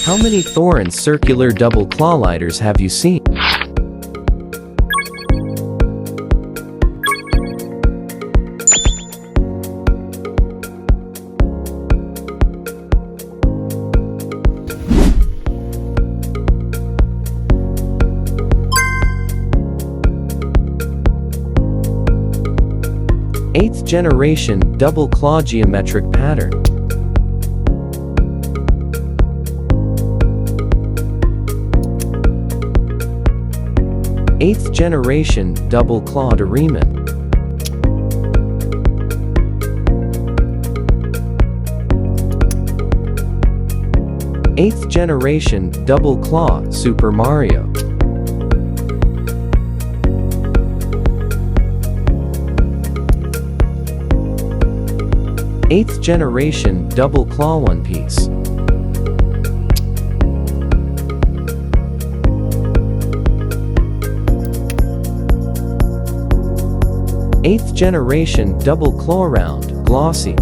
How many THORENS circular double claw lighters have you seen? Eighth generation double claw geometric pattern. Eighth generation double clawed Riemann. Eighth generation double claw Super Mario. Eighth generation double claw One Piece. Eighth generation double claw round glossy.